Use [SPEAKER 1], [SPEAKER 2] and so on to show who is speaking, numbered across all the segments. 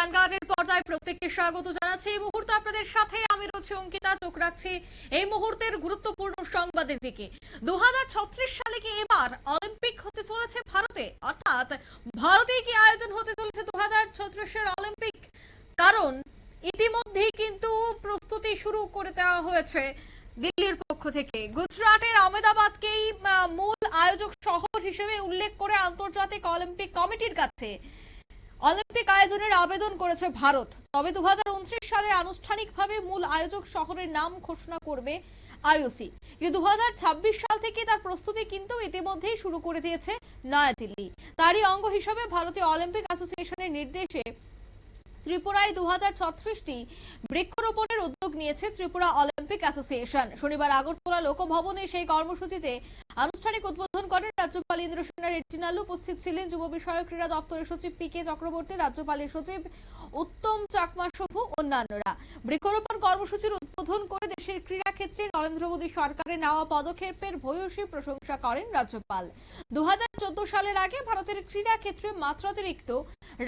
[SPEAKER 1] ভ্যানগার্ডের পর্দায় প্রত্যেককে স্বাগত জানাচ্ছি। এই মুহূর্তে আপনাদের সাথে আমি রয়েছি অঙ্কিতা। চোখ রাখছি এই মুহূর্তের গুরুত্বপূর্ণ সংবাদের দিকে। 2036 সালে কি এবার অলিম্পিক হতে চলেছে ভারতে, অর্থাৎ ভারতে কি আয়োজন হতে চলেছে 2036 অলিম্পিক? কারণ ইতিমধ্যেই কিন্তু প্রস্তুতি শুরু করে দেওয়া হয়েছে দিল্লির পক্ষ থেকে। গুজরাটের আহমেদাবাদকেই মূল আয়োজক শহর হিসেবে উল্লেখ করে আন্তর্জাতিক অলিম্পিক কমিটির কাছে অলিম্পিক আয়োজনের আবেদন করেছে ভারত। তবে 2029 সালে আনুষ্ঠানিকভাবে মূল আয়োজক শহরের নাম ঘোষণা করবে আইওসি। কিন্তু 2026 সাল থেকে তার প্রস্তুতি কিন্তু ইতিমধ্যেই শুরু করে দিয়েছে নয়াদিল্লি। তারই অঙ্গ হিসেবে ভারতীয় অলিম্পিক অ্যাসোসিয়েশনের নির্দেশে ত্রিপুরায় 2036টি বৃক্ষরোপণের উদ্যোগ নিয়েছে ত্রিপুরা অলিম্পিক অ্যাসোসিয়েশন। শনিবার আগরতলা লোকভবনে সেই কর্মসূচিতে আনুষ্ঠানিক উদ্বোধন করেন রাজ্যপাল ইন্দ্রসেনা রেড্ডি নালু। উপস্থিত ছিলেন যুব বিষয়ক ক্রীড়া দপ্তরের সচিব পি কে চক্রবর্তী, রাজ্যপালের সচিব উত্তম চাকমা সহ অন্যান্যরা। বৃক্ষরোপণ কর্মসূচির উদ্বোধন করে দেশের ক্রীড়া ক্ষেত্রে নরেন্দ্র মোদী সরকারের নেওয়া পদক্ষেপের ভূয়সী প্রশংসা করেন রাজ্যপাল। 2014 সালের আগে ভারতের ক্রীড়া ক্ষেত্রে মাত্রাতিরিক্ত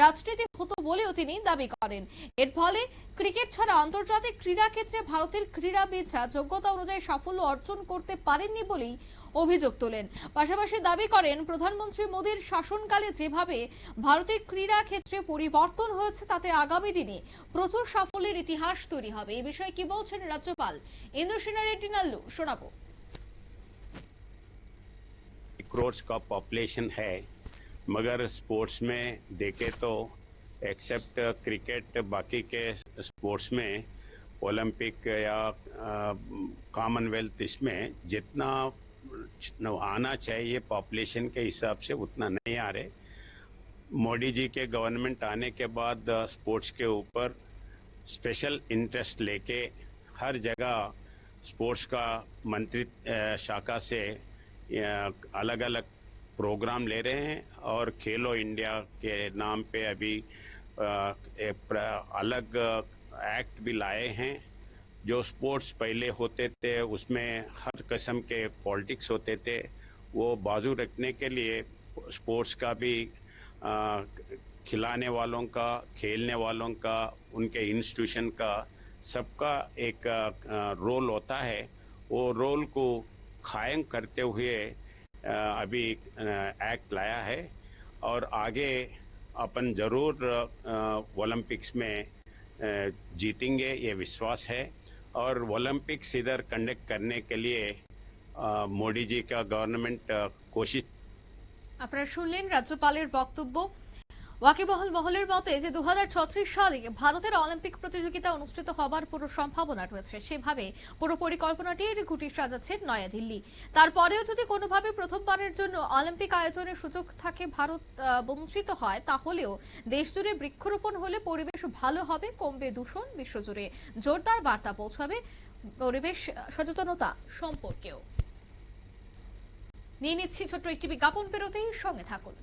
[SPEAKER 1] রাজনীতি হতো বলেও তিনি দাবি করেন। এর ফলে ক্রিকেট ছাড়া আন্তর্জাতিক ক্রীড়া ক্ষেত্রে ভারতের ক্রীড়াবিদরা যোগ্যতা অনুযায়ী সাফল্য অর্জন করতে পারেননি বলেই অভিযোগ তোলেন। পাশাপাশি দাবি করেন প্রধানমন্ত্রী মোদীর শাসনকালে যেভাবে ভারতের ক্রীড়া ক্ষেত্রে পরিবর্তন হয়েছে তাতে আগামী দিনে প্রচুর সাফল্যের ইতিহাস তৈরি হবে। এই বিষয়ে কি বলছেন রাজ্যপাল ইন্দ্রসেনা রেড্ডি নাল্লু, শোনাবো।
[SPEAKER 2] करोड़ का पॉपुलेशन है, मगर स्पोर्ट्स में देखे तो एक्सेप्ट क्रिकेट बाकी के स्पोर्ट्स में ओलंपिक या कॉमनवेल्थ इसमें जितना आना चाहिए पॉपुलेशन के हिसाब से उतना नहीं आ रहे। मोदी जी के गवर्नमेंट आने के बाद स्पोर्ट्स के ऊपर स्पेशल इंटरेस्ट लेके हर जगह स्पोर्ट्स का मंत्री शाखा से अलग अलग प्रोग्राम ले रहे हैं और खेलो इंडिया के नाम पे अभी अलग एक्ट भी लाए हैं। जो स्पोर्ट्स पहले होते थे उसमें हर किस्म के पॉलिटिक्स होते थे, वो बाजू रखने के लिए स्पोर्ट्स का भी खिलाने वालों का, खेलने वालों का, उनके इंस्टीट्यूशन का सबका एक रोल होता है। वो रोल को कायम करते हुए अभी एक्ट लाया है और आगे अपन जरूर ओलंपिक्स में जीतेंगे, ये विश्वास है। और ओलंपिक्स इधर कंडक्ट करने के लिए मोदी जी का गवर्नमेंट कोशिश।
[SPEAKER 1] আপনারা শুনলেন রাজ্যপালের বক্তব্য। ওয়াকিবহাল মহলের মতে যে 2036 সালে ভারতের অলিম্পিক প্রতিযোগিতা অনুষ্ঠিত হবার পুরো সম্ভাবনা রয়েছে, সেভাবে পুরো পরিকল্পনাটির গুটি সাজাচ্ছে নয়াদিল্লি। তারপরেও যদি কোনোভাবে প্রথমবারের জন্য অলিম্পিক আয়োজনের সুযোগ থাকে, ভারত বঞ্চিত হয়, তাহলেও দেশজুড়ে বৃক্ষরোপণ হলে পরিবেশ ভালো হবে, কমবে দূষণ, বিশ্বজুড়ে জোরদার বার্তা পৌঁছাবে পরিবেশ সচেতনতা সম্পর্কেও। নিয়ে নিচ্ছি ছোট্ট একটি বিজ্ঞাপন বিরতি, সঙ্গে থাকুন।